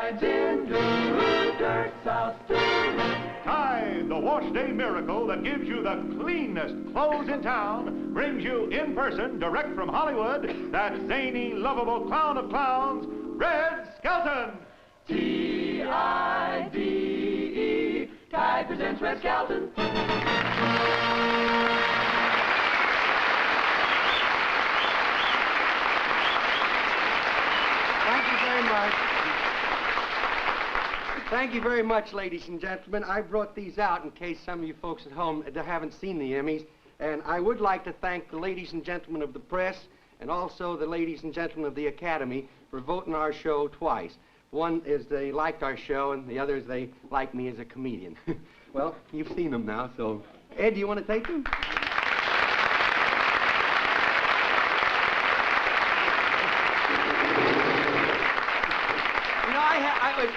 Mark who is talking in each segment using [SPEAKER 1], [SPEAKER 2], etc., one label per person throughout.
[SPEAKER 1] rides in new dirt south stew.
[SPEAKER 2] Tide, the wash day miracle that gives you the cleanest clothes in town, brings you in person, direct from Hollywood, that zany, lovable clown of clowns, Red Skelton.
[SPEAKER 1] T-I-D-E, Tide presents Red Skelton.
[SPEAKER 3] Thank you very much. Thank you very much, ladies and gentlemen. I brought these out in case some of you folks at home haven't seen the Emmys. And I would like to thank the ladies and gentlemen of the press and also the ladies and gentlemen of the Academy for voting our show twice. One is they liked our show, and the other is they like me as a comedian. Well, you've seen them now, so... Ed, do you want to take them?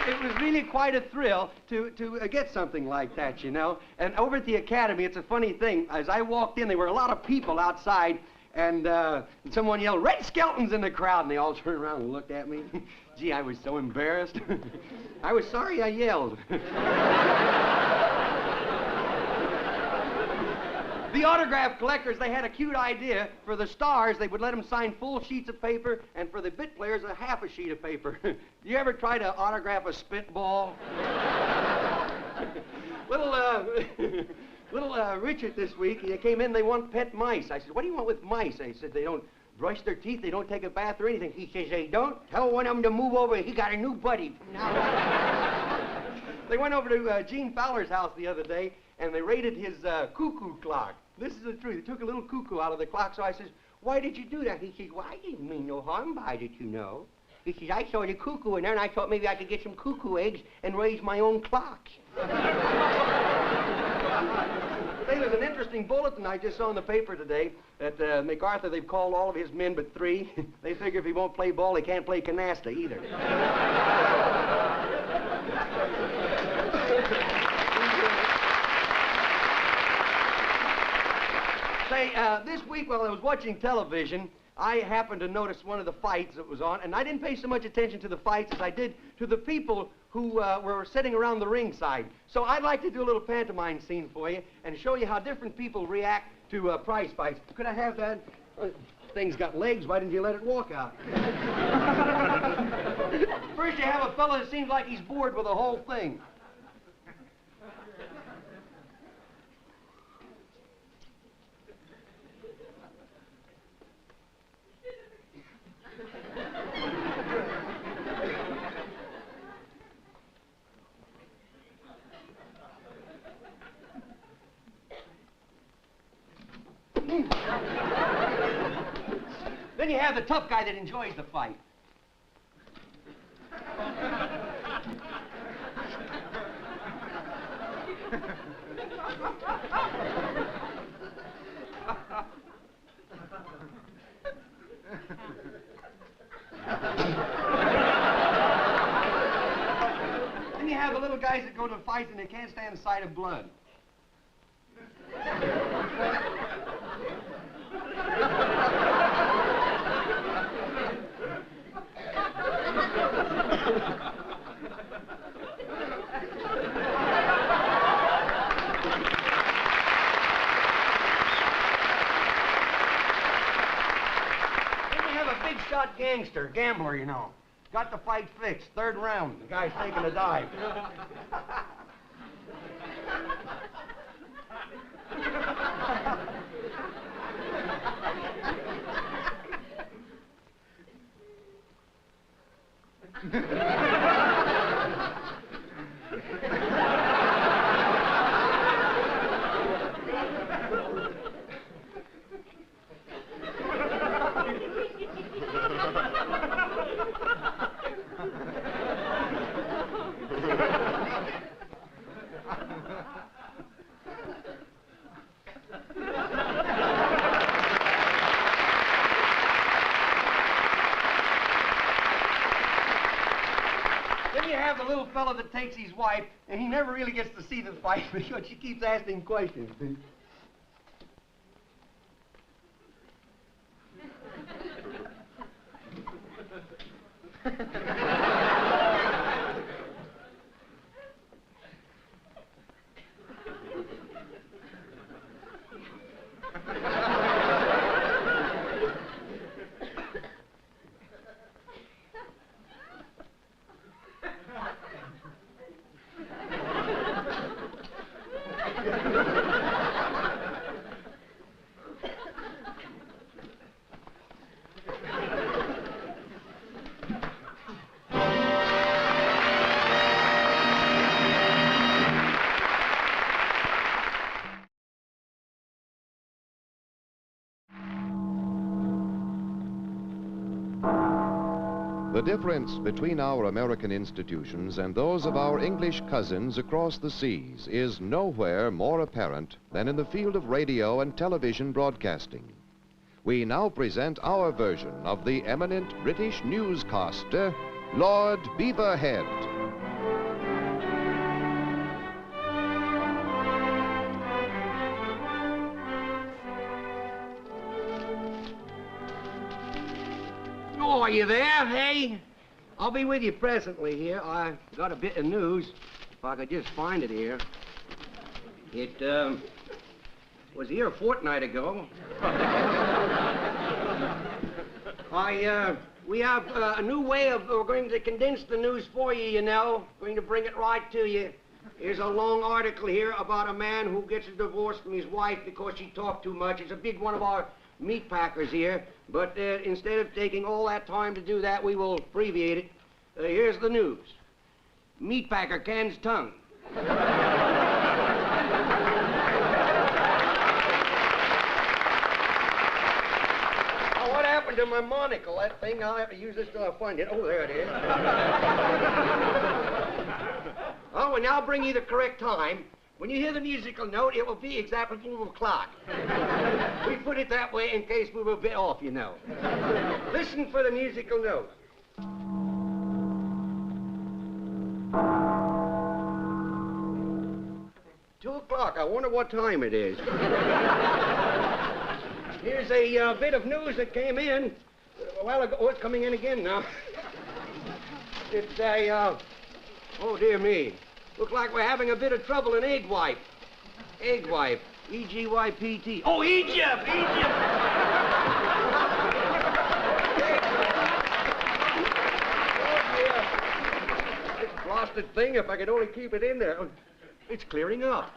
[SPEAKER 3] It was really quite a thrill to get something like that, you know. And over at the Academy, it's a funny thing. As I walked in, there were a lot of people outside, and someone yelled, "Red Skelton's in the crowd," and they all turned around and looked at me. Gee, I was so embarrassed. I was sorry I yelled. The autograph collectors, they had a cute idea. For the stars, they would let them sign full sheets of paper, and for the bit players, a half a sheet of paper. Do you ever try to autograph a spitball? Little Richard this week, he came in, they want pet mice. I said, "What do you want with mice?" They said, "They don't brush their teeth, they don't take a bath or anything." He says, "They don't? Tell one of them to move over, he got a new buddy." They went over to Gene Fowler's house the other day, and they raided his cuckoo clock. This is the truth. They took a little cuckoo out of the clock, so I says, "Why did you do that?" He says, "Well, I didn't mean no harm by it, you know." He says, "I saw the cuckoo in there, and I thought maybe I could get some cuckoo eggs and raise my own clock." Hey, there's an interesting bulletin I just saw in the paper today that MacArthur, they've called all of his men but 3. They figure if he won't play ball, he can't play canasta either. Say, this week while I was watching television, I happened to notice one of the fights that was on, and I didn't pay so much attention to the fights as I did to the people who were sitting around the ringside. So I'd like to do a little pantomime scene for you and show you how different people react to prize fights. Could I have that? Thing's got legs, why didn't you let it walk out? First you have a fellow that seems like he's bored with the whole thing. Then you have the tough guy that enjoys the fight. Then you have the little guys that go to fights and they can't stand the sight of blood. Gangster, gambler, you know. Got the fight fixed. 3rd round. The guy's taking a dive. The little fellow that takes his wife, and he never really gets to see the fight because she keeps asking questions.
[SPEAKER 4] The difference between our American institutions and those of our English cousins across the seas is nowhere more apparent than in the field of radio and television broadcasting. We now present our version of the eminent British newscaster, Lord Beaverhead.
[SPEAKER 3] Oh, are you there, hey? I'll be with you presently here. I got a bit of news, if I could just find it here. It, was here a fortnight ago. We have a new way of, we're going to condense the news for you, you know. Going to bring it right to you. Here's a long article here about a man who gets a divorce from his wife because she talked too much. It's a big one of our meat packers here, but instead of taking all that time to do that, we will abbreviate it. Here's the news. Meat packer cans tongue. What happened to my monocle? That thing, I'll have to use this till I find it. Oh, there it is. Oh, and now I'll bring you the correct time. When you hear the musical note, it will be exactly 12 o'clock. We put it that way in case we were a bit off, you know. Listen for the musical note. $2:00. I wonder what time it is. Here's a bit of news that came in a while ago. Oh, it's coming in again now. It's a, oh, dear me. Looks like we're having a bit of trouble in egg wipe. Egg wipe. E-G-Y-P-T. Oh, Egypt! Egypt! Oh, dear. This blasted thing, if I could only keep it in there. It's clearing up.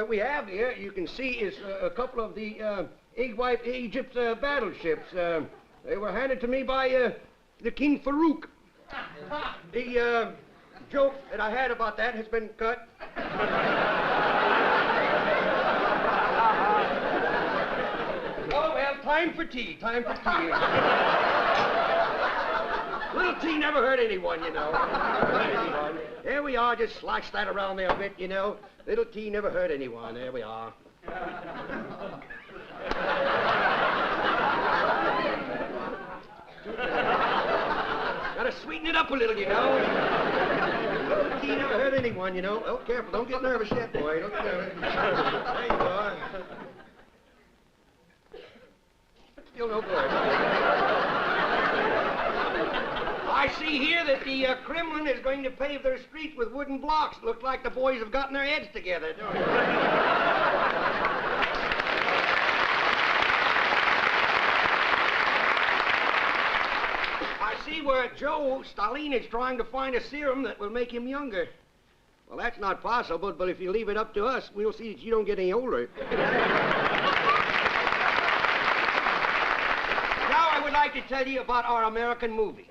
[SPEAKER 3] We have here, you can see, is a couple of the egg wipe Egypt battleships. They were handed to me by the King Farouk. The joke that I had about that has been cut. Oh, well, time for tea, time for tea. Little tea never hurt anyone, you know. There we are, just slosh that around there a bit, you know. Little tea never hurt anyone. There we are. Gotta sweeten it up a little, you know. Little tea never hurt anyone, you know. Oh, careful, don't get nervous yet, boy. Don't get nervous. There you are. Still no good. I see here that the Kremlin is going to pave their streets with wooden blocks. Looks like the boys have gotten their heads together, don't it? I see where Joe Stalin is trying to find a serum that will make him younger. Well, that's not possible, but if you leave it up to us, we'll see that you don't get any older. Now I would like to tell you about our American movie.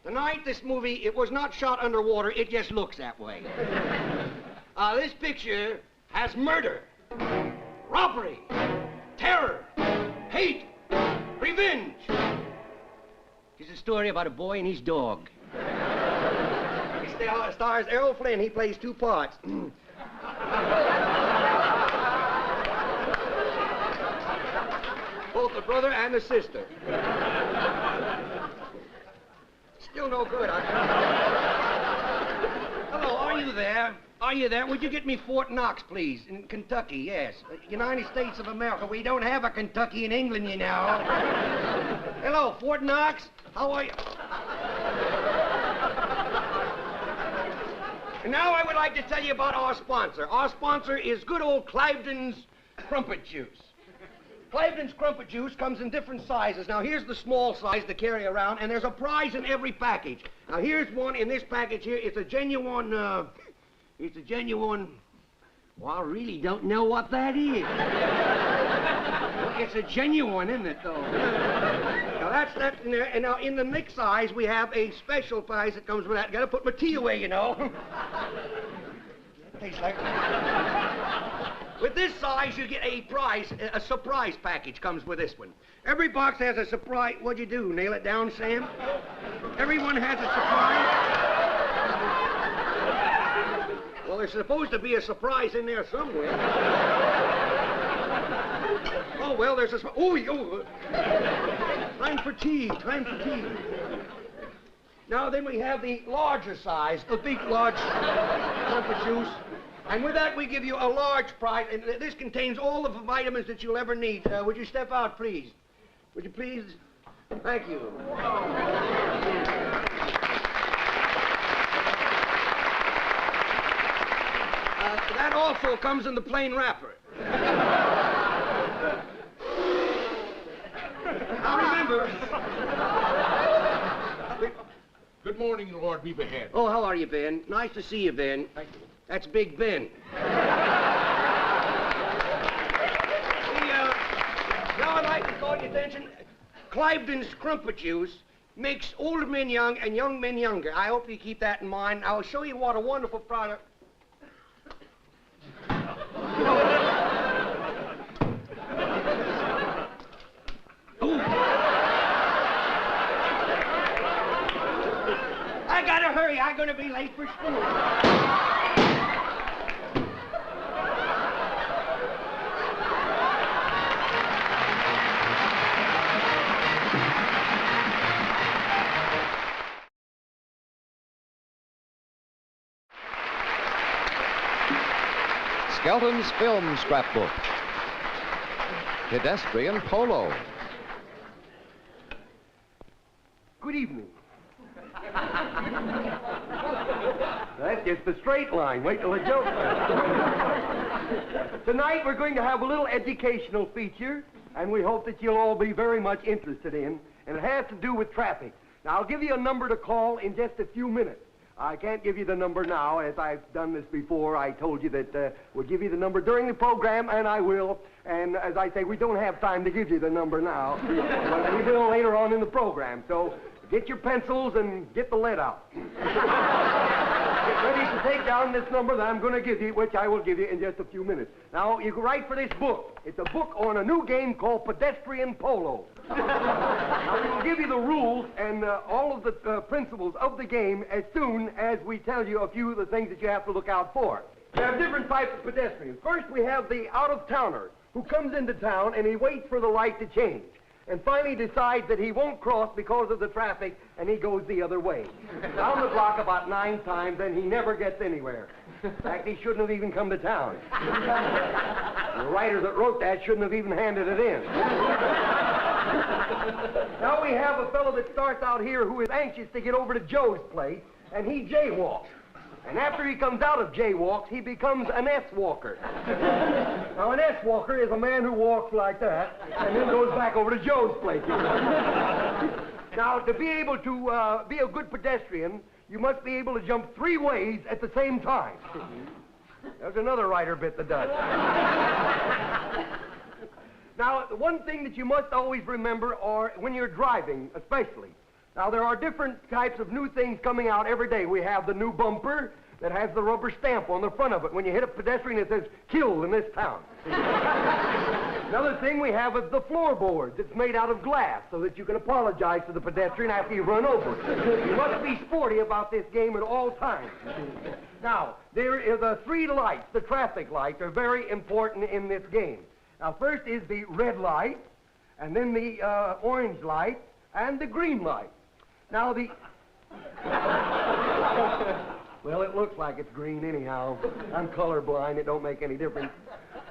[SPEAKER 3] Tonight, this movie, it was not shot underwater, it just looks that way. This picture has murder, robbery, terror, hate, revenge. It's a story about a boy and his dog. It stars Errol Flynn, he plays two parts. Both the brother and the sister. Still no good. Hello, are you there? Are you there? Would you get me Fort Knox, please? In Kentucky, yes. United States of America. We don't have a Kentucky in England, you know. Hello, Fort Knox. How are you? And now I would like to tell you about our sponsor. Our sponsor is good old Cliveden's Crumpet Juice. Cliveden's Crumpet Juice comes in different sizes. Now, here's the small size to carry around, and there's a prize in every package. Now, here's one in this package here. It's a genuine, well, I really don't know what that is. Well, it's a genuine, isn't it, though? Now, that's that in there. And now, in the mixed size, we have a special prize that comes with that. Gotta put my tea away, you know. Tastes like... With this size, you get a prize. A surprise package comes with this one. Every box has a surprise. What'd you do? Nail it down, Sam? Everyone has a surprise. Well, there's supposed to be a surprise in there somewhere. Oh, well, there's a... Oh. Time for tea. Now, then we have the larger size, the big, large comfort juice. And with that, we give you a large prize. And this contains all of the vitamins that you'll ever need. Would you step out, please? Would you please? Thank you. That also comes in the plain wrapper. Now remember...
[SPEAKER 5] Good morning, Lord Beaverhead.
[SPEAKER 3] Oh, how are you, Ben? Nice to see you, Ben.
[SPEAKER 5] Thank you.
[SPEAKER 3] That's Big Ben. Now I'd like to call your attention. Cliveden's Crumpet Juice makes old men young and young men younger. I hope you keep that in mind. I'll show you what a wonderful product... I gotta hurry. I'm gonna be late for school.
[SPEAKER 4] Skelton's Film Scrapbook. Pedestrian Polo.
[SPEAKER 3] Good evening. That's just a straight line. Wait till the joke comes. Tonight we're going to have a little educational feature, and we hope that you'll all be very much interested in, and it has to do with traffic. Now, I'll give you a number to call in just a few minutes. I can't give you the number now. As I've done this before, I told you that we'll give you the number during the program, and I will. And as I say, we don't have time to give you the number now, but we will later on in the program. So get your pencils and get the lead out. Get ready to take down this number that I'm going to give you, which I will give you in just a few minutes. Now, you can write for this book. It's a book on a new game called Pedestrian Polo. Now, we will give you the rules and all of the principles of the game as soon as we tell you a few of the things that you have to look out for. We have different types of pedestrians. First, we have the out-of-towner who comes into town and he waits for the light to change, and finally decides that he won't cross because of the traffic, and he goes the other way. Down the block about 9 times, and he never gets anywhere. In fact, he shouldn't have even come to town. The writer that wrote that shouldn't have even handed it in. Now we have a fellow that starts out here who is anxious to get over to Joe's place, and he jaywalks. And after he comes out of jaywalks, he becomes an S-walker. Now, an S-walker is a man who walks like that and then goes back over to Joe's place. Now, to be able to be a good pedestrian, you must be able to jump 3 ways at the same time. There's another writer bit that does. Now, the one thing that you must always remember, or when you're driving especially, now, there are different types of new things coming out every day. We have the new bumper that has the rubber stamp on the front of it. When you hit a pedestrian, it says, "Killed in this town." Another thing we have is the floorboards. It's made out of glass so that you can apologize to the pedestrian after you run over. You must be sporty about this game at all times. Now, there are the 3 lights. The traffic lights are very important in this game. Now, first is the red light, and then the orange light, and the green light. Now, the... Well, it looks like it's green anyhow. I'm colorblind. It don't make any difference.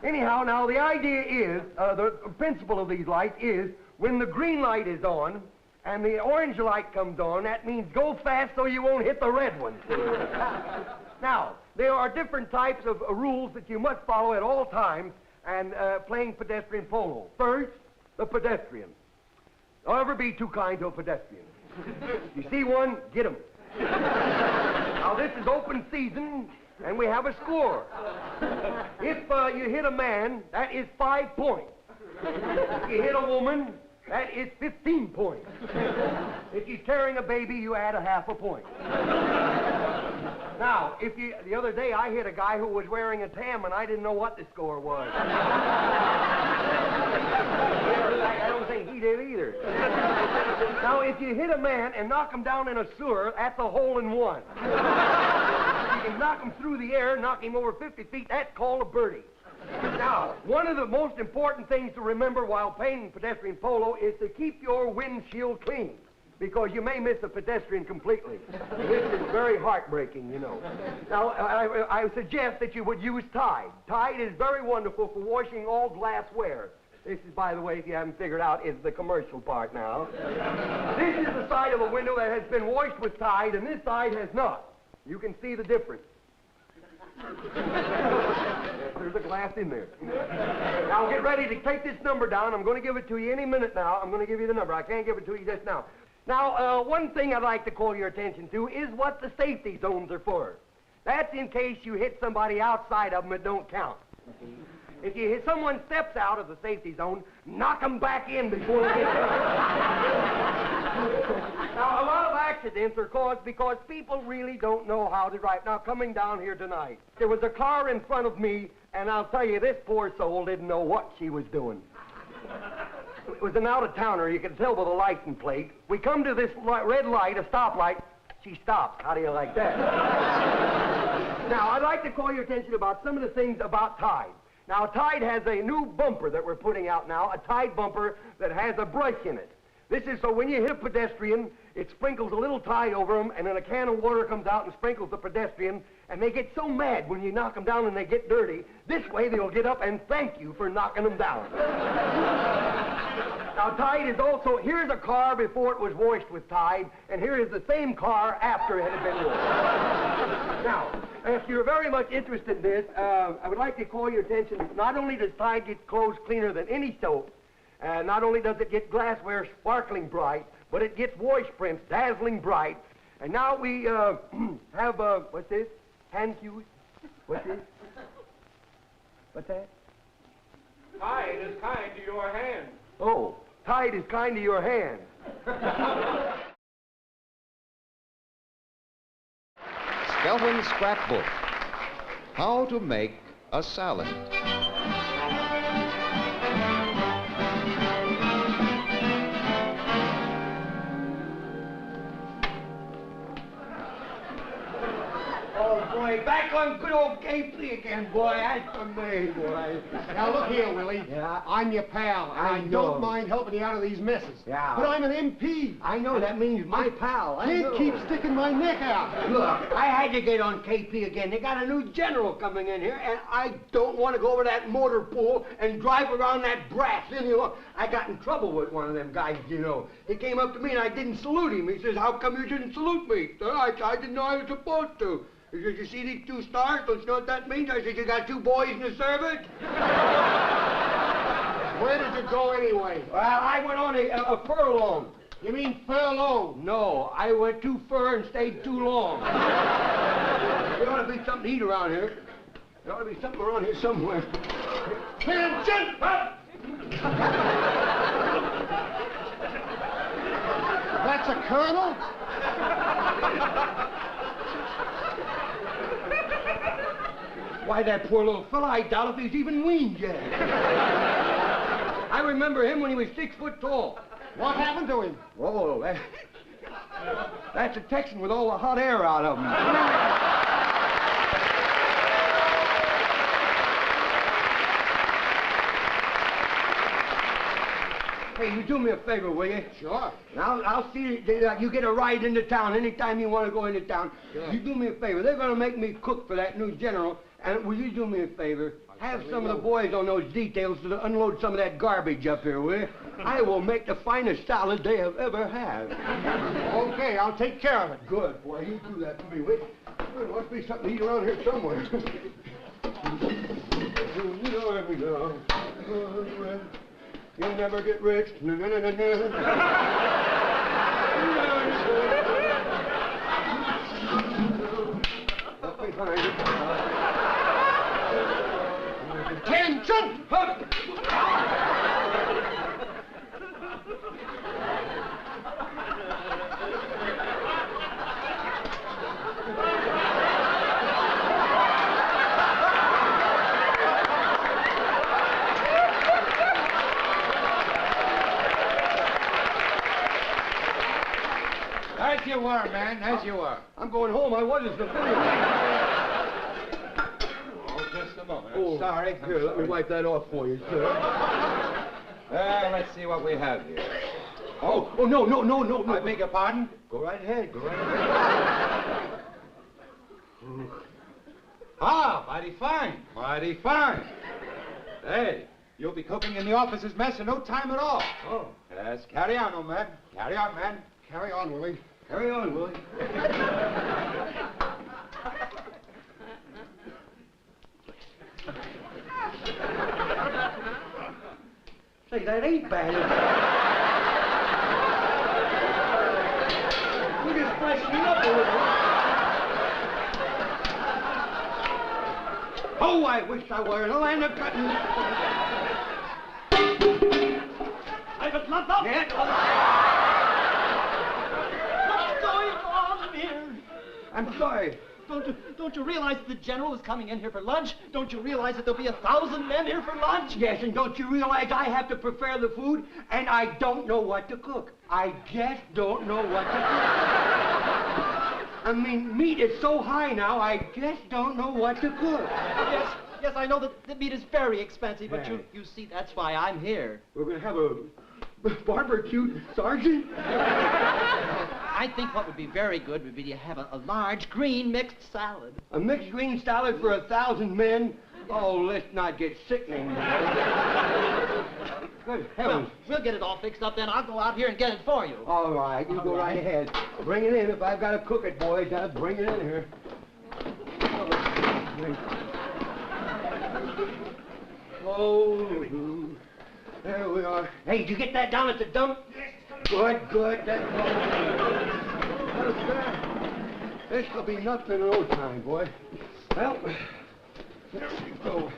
[SPEAKER 3] Anyhow, now, the idea is, the principle of these lights is, when the green light is on and the orange light comes on, that means go fast so you won't hit the red one. Now, there are different types of rules that you must follow at all times and playing pedestrian polo. First, the pedestrian. Don't ever be too kind to a pedestrian. You see one, get him. Now, this is open season, and we have a score. If you hit a man, that is 5 points. If you hit a woman, that is 15 points. If you're tearing a baby, you add a half a point. Now, the other day I hit a guy who was wearing a tam and I didn't know what the score was. I don't think he did either. Now, if you hit a man and knock him down in a sewer, that's a hole-in-one. If you can knock him through the air, knock him over 50 feet, that's called a birdie. Now, one of the most important things to remember while playing pedestrian polo is to keep your windshield clean, because you may miss a pedestrian completely. This is very heartbreaking, you know. Now, I suggest that you would use Tide. Tide is very wonderful for washing all glassware. This is, by the way, if you haven't figured out, is the commercial part now. This is the side of a window that has been washed with Tide, and this side has not. You can see the difference. There's a glass in there. Now, get ready to take this number down. I'm going to give it to you any minute now. I'm going to give you the number. I can't give it to you just now. Now, one thing I'd like to call your attention to is what the safety zones are for. That's in case you hit somebody outside of them, it don't count. If you hit someone steps out of the safety zone, knock them back in before they get there. Now, a lot of accidents are caused because people really don't know how to drive. Now, coming down here tonight, there was a car in front of me, and I'll tell you, this poor soul didn't know what she was doing. It was an out-of-towner. You could tell by the license plate. We come to this red light, a stoplight. She stopped. How do you like that? Now, I'd like to call your attention about some of the things about Tide. Now, Tide has a new bumper that we're putting out now, a Tide bumper that has a brush in it. This is so when you hit a pedestrian, it sprinkles a little Tide over them, and then a can of water comes out and sprinkles the pedestrian, and they get so mad when you knock them down and they get dirty. This way, they'll get up and thank you for knocking them down. Now, Tide is also, here's a car before it was washed with Tide, and here is the same car after it had been washed. Now, if you're very much interested in this, I would like to call your attention. Not only does Tide get clothes cleaner than any soap, not only does it get glassware sparkling bright, but it gets wash prints dazzling bright. And now we have, what's this? Hand cues? What's this? What's that?
[SPEAKER 6] Tide is kind to your hand.
[SPEAKER 3] Oh, Tide is kind to your hand.
[SPEAKER 4] Skelton's Scrapbook. How to make a salad.
[SPEAKER 3] Boy, back on good old KP again, boy. That's for me, boy.
[SPEAKER 7] Now, look here, Willie.
[SPEAKER 3] Yeah?
[SPEAKER 7] I'm your pal, and
[SPEAKER 3] I
[SPEAKER 7] I
[SPEAKER 3] know.
[SPEAKER 7] don't mind helping you out of these messes.
[SPEAKER 3] Yeah.
[SPEAKER 7] But I'm an MP.
[SPEAKER 3] I know that means my pal. I
[SPEAKER 7] Can't
[SPEAKER 3] know.
[SPEAKER 7] keep sticking my neck out.
[SPEAKER 3] Look, I had to get on KP again. They got a new general coming in here, and I don't want to go over that motor pool and drive around that brass. And, you know, I got in trouble with one of them guys, you know. He came up to me, and I didn't salute him. He says, how come you didn't salute me? I didn't know I was supposed to. He says, you see these 2 stars? Don't you know what that means? I said, you got 2 boys in the service?
[SPEAKER 7] Where did you go anyway?
[SPEAKER 3] Well, I went on a furlong.
[SPEAKER 7] You mean furlong?
[SPEAKER 3] No, I went too fur and stayed too long. There ought to be something to eat around here. There ought to be something around here somewhere.
[SPEAKER 7] Attention! That's a colonel?
[SPEAKER 3] Why, that poor little fella, I doubt if he's even weaned yet. I remember him when he was 6 foot tall.
[SPEAKER 7] What happened to him?
[SPEAKER 3] Oh, that's a Texan with all the hot air out of him. Hey, you do me a favor, will you?
[SPEAKER 7] Sure.
[SPEAKER 3] Now, I'll see that you get a ride into town anytime you want to go into town.
[SPEAKER 7] Sure.
[SPEAKER 3] You do me a favor. They're going to make me cook for that new general. And will you do me a favor? Have some of the boys on those details to unload some of that garbage up here, will you? I will make the finest salad they have ever had.
[SPEAKER 7] Okay, I'll take care of it.
[SPEAKER 3] Good, boy. You do that for me, will you? There must be something to eat around here somewhere. You'll never get rich.
[SPEAKER 7] Attention! you were, man, as you were.
[SPEAKER 3] I'm going home. I was the
[SPEAKER 7] Oh, just a moment.
[SPEAKER 3] Oh,
[SPEAKER 7] I'm sorry.
[SPEAKER 3] Here, let me wipe that off for you, sir.
[SPEAKER 7] Well, let's see what we have here.
[SPEAKER 3] Oh, no.
[SPEAKER 7] I beg your pardon?
[SPEAKER 3] Go right ahead. Go right ahead.
[SPEAKER 7] Ah, mighty fine. Mighty fine. Hey, you'll be cooking in the officer's mess in no time at all.
[SPEAKER 3] Oh.
[SPEAKER 7] Yes, carry on, old man. Carry on, man.
[SPEAKER 3] Carry on, Willie. Carry on, Willie. Say, that ain't bad. We're just freshening up a little. Oh, I wish I were in a land of cotton.
[SPEAKER 1] I've a lump up.
[SPEAKER 3] Yeah.
[SPEAKER 1] What's going on here?
[SPEAKER 3] I'm sorry.
[SPEAKER 1] Don't you realize that the general is coming in here for lunch? Don't you realize that there'll be 1,000 men here for lunch?
[SPEAKER 3] Yes, and don't you realize I have to prepare the food, and I don't know what to cook. I just don't know what to cook. I mean, meat is so high now, I just don't know what to cook.
[SPEAKER 1] Yes, I know that the meat is very expensive, but
[SPEAKER 3] Yeah.
[SPEAKER 1] you see, that's why I'm here.
[SPEAKER 3] We're going to have a barbecue, Sergeant?
[SPEAKER 1] I think what would be very good would be to have a large green mixed salad.
[SPEAKER 3] A mixed green salad for 1,000 men? Oh, let's not get sickening. Good heavens.
[SPEAKER 1] Well, we'll get it all fixed up then. I'll go out here and get it for you.
[SPEAKER 3] All right, you go right ahead. Bring it in. If I've got to cook it, boys, just bring it in here. Oh, there we are. Hey, did you get that down at the dump? Yes. Good. That's this will be nothing in no time, boy. Well, there we go.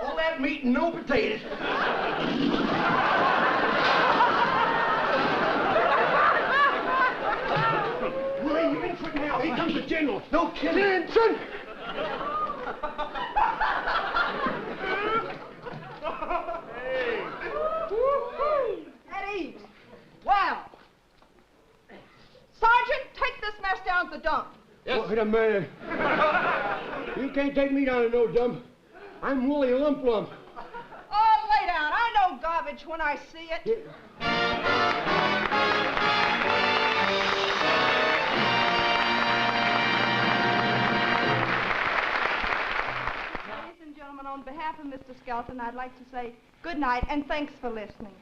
[SPEAKER 3] All that meat and no potatoes. Willie, you in for now. Here comes the general. No kidding. Jensen!
[SPEAKER 8] Eddie! Wow! Sergeant, take this mess down to the dump.
[SPEAKER 3] Yes. Wait a minute. You can't take me down to no dump. I'm Willie Lump Lump.
[SPEAKER 8] Oh, lay down. I know garbage when I see it. Ladies and gentlemen, on behalf of Mr. Skelton, I'd like to say good night and thanks for listening.